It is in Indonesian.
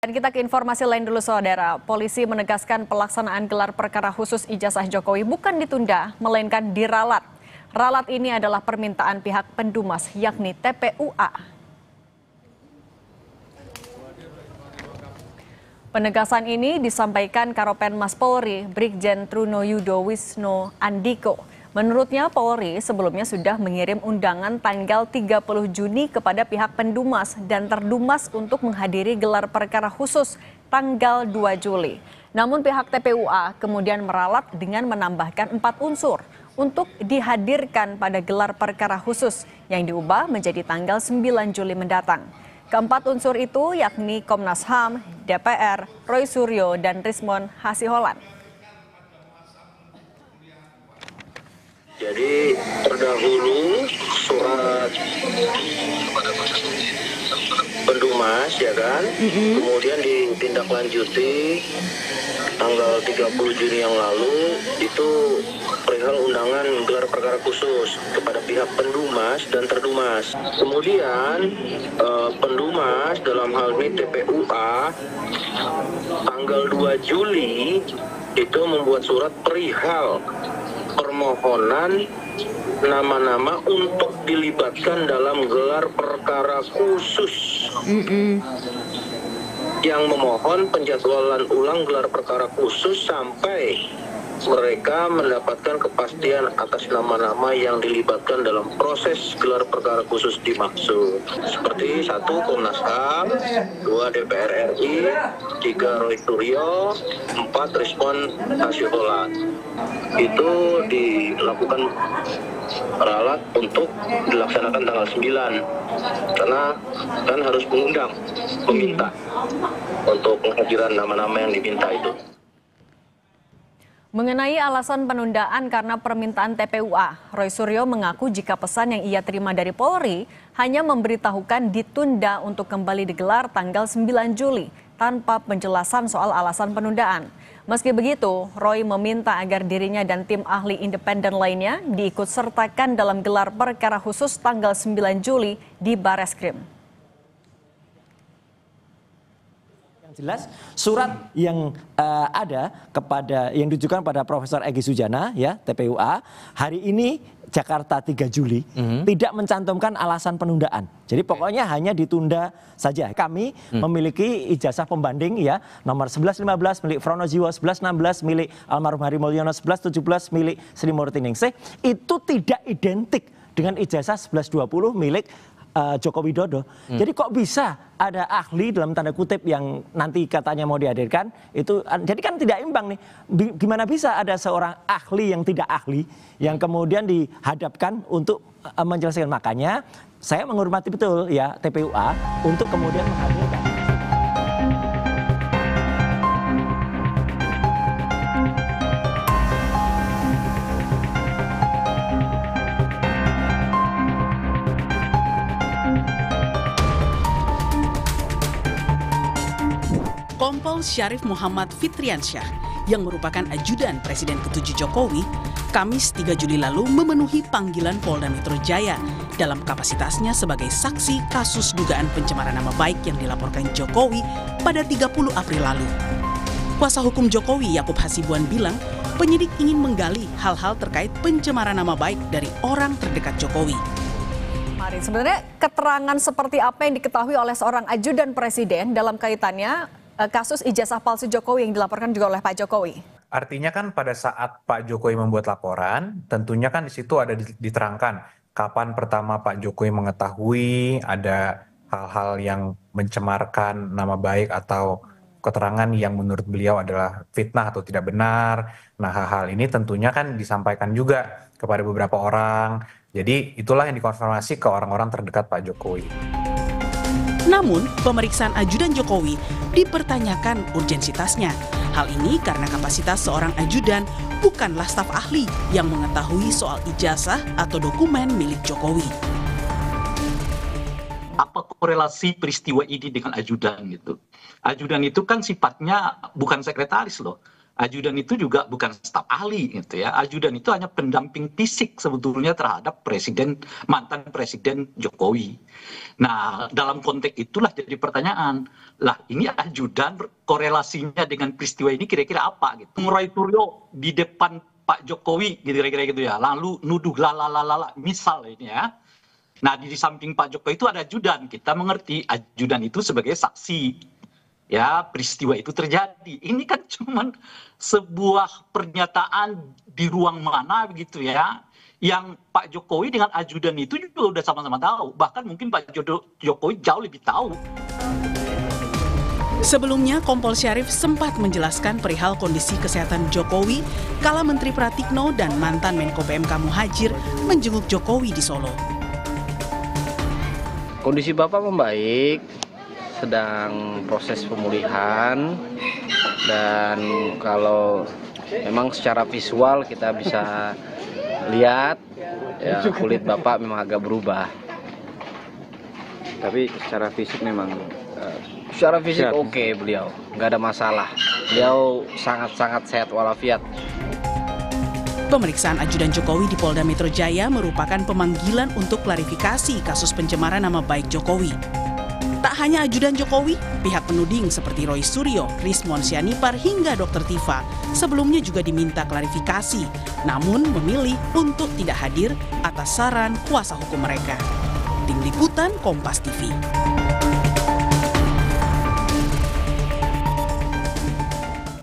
Dan kita ke informasi lain dulu saudara. Polisi menegaskan pelaksanaan gelar perkara khusus ijazah Jokowi bukan ditunda, melainkan diralat. Ralat ini adalah permintaan pihak pendumas yakni TPUA. Penegasan ini disampaikan Karopenmas Polri, Brigjen Truno Yudo Wisno Andiko. Menurutnya Polri sebelumnya sudah mengirim undangan tanggal 30 Juni kepada pihak pendumas dan terdumas untuk menghadiri gelar perkara khusus tanggal 2 Juli. Namun pihak TPUA kemudian meralat dengan menambahkan 4 unsur untuk dihadirkan pada gelar perkara khusus yang diubah menjadi tanggal 9 Juli mendatang. Keempat unsur itu yakni Komnas HAM, DPR, Roy Suryo, dan Rismon Hasiholan. Jadi terdahulu surat pendumas ya kan, kemudian ditindaklanjuti tanggal 30 Juni yang lalu itu perihal undangan gelar perkara khusus kepada pihak pendumas dan terdumas. Kemudian pendumas dalam hal ini TPUA tanggal 2 Juli itu membuat surat perihal permohonan nama-nama untuk dilibatkan dalam gelar perkara khusus. Yang memohon penjadwalan ulang gelar perkara khusus sampai mereka mendapatkan kepastian atas nama-nama yang dilibatkan dalam proses gelar perkara khusus dimaksud. Seperti 1 Komnas HAM, 2 DPR RI, 3 Roy Suryo, 4 Rismon Hasiholan. Itu dilakukan ralat untuk dilaksanakan tanggal 9 karena kan harus mengundang peminta untuk penghadiran nama-nama yang diminta itu. Mengenai alasan penundaan karena permintaan TPUA, Roy Suryo mengaku jika pesan yang ia terima dari Polri hanya memberitahukan ditunda untuk kembali digelar tanggal 9 Juli tanpa penjelasan soal alasan penundaan. Meski begitu, Roy meminta agar dirinya dan tim ahli independen lainnya diikut sertakan dalam gelar perkara khusus tanggal 9 Juli di Bareskrim. Jelas surat yang ada yang ditujukan pada Profesor Egy Sujana ya TPUA hari ini Jakarta 3 Juli tidak mencantumkan alasan penundaan. Jadi pokoknya hanya ditunda saja. Kami memiliki ijazah pembanding ya nomor 1115 milik Frono Jiwo, 1116 milik almarhum Hari Mulyono, 1117 milik Sri Murti Ningsih itu tidak identik dengan ijazah 1120 milik Joko Widodo. Jadi kok bisa ada ahli dalam tanda kutip yang nanti katanya mau dihadirkan itu jadi kan tidak imbang nih. Gimana bisa ada seorang ahli yang tidak ahli yang kemudian dihadapkan untuk menjelaskan, makanya saya menghormati betul ya TPUA untuk kemudian menghadirkan. Kompol Syarif Muhammad Fitriansyah yang merupakan ajudan Presiden ke-7 Jokowi, Kamis 3 Juli lalu memenuhi panggilan Polda Metro Jaya dalam kapasitasnya sebagai saksi kasus dugaan pencemaran nama baik yang dilaporkan Jokowi pada 30 April lalu. Kuasa hukum Jokowi Yakub Hasibuan bilang penyidik ingin menggali hal-hal terkait pencemaran nama baik dari orang terdekat Jokowi. Mari, sebenarnya keterangan seperti apa yang diketahui oleh seorang ajudan Presiden dalam kaitannya kasus ijazah palsu Jokowi yang dilaporkan juga oleh Pak Jokowi? Artinya kan pada saat Pak Jokowi membuat laporan, tentunya kan di situ ada diterangkan kapan pertama Pak Jokowi mengetahui ada hal-hal yang mencemarkan nama baik atau keterangan yang menurut beliau adalah fitnah atau tidak benar. Nah, hal-hal ini tentunya kan disampaikan juga kepada beberapa orang. Jadi itulah yang dikonfirmasi ke orang-orang terdekat Pak Jokowi. Namun, pemeriksaan ajudan Jokowi dipertanyakan urgensitasnya. Hal ini karena kapasitas seorang ajudan bukanlah staf ahli yang mengetahui soal ijazah atau dokumen milik Jokowi. Apa korelasi peristiwa ini dengan ajudan gitu? Ajudan itu kan sifatnya bukan sekretaris loh. Ajudan itu juga bukan staf ahli gitu ya. Ajudan itu hanya pendamping fisik sebetulnya terhadap mantan presiden Jokowi. Nah, dalam konteks itulah jadi pertanyaan, lah ini ajudan korelasinya dengan peristiwa ini kira-kira apa gitu. Roy Suryo di depan Pak Jokowi gitu kira-kira gitu ya. Lalu nuduh lalalala misal ini ya. Nah, di samping Pak Jokowi itu ada ajudan. Kita mengerti ajudan itu sebagai saksi. Ya, peristiwa itu terjadi. Ini kan cuman sebuah pernyataan di ruang mana begitu ya. Yang Pak Jokowi dengan ajudan itu juga udah sama-sama tahu. Bahkan mungkin Pak Jokowi jauh lebih tahu. Sebelumnya, Kompol Syarif sempat menjelaskan perihal kondisi kesehatan Jokowi kala Menteri Pratikno dan mantan Menko PMK Muhadjir menjenguk Jokowi di Solo. Kondisi Bapak membaik, sedang proses pemulihan, dan kalau memang secara visual kita bisa lihat ya, kulit Bapak memang agak berubah. Tapi secara fisik memang secara fisik oke, beliau nggak ada masalah. Beliau sangat-sangat sehat walafiat. Pemeriksaan ajudan Jokowi di Polda Metro Jaya merupakan pemanggilan untuk klarifikasi kasus pencemaran nama baik Jokowi. Tak hanya ajudan Jokowi, pihak penuding seperti Roy Suryo, Rismon Sianipar hingga Dr. Tifa sebelumnya juga diminta klarifikasi, namun memilih untuk tidak hadir atas saran kuasa hukum mereka. Tim Liputan Kompas TV.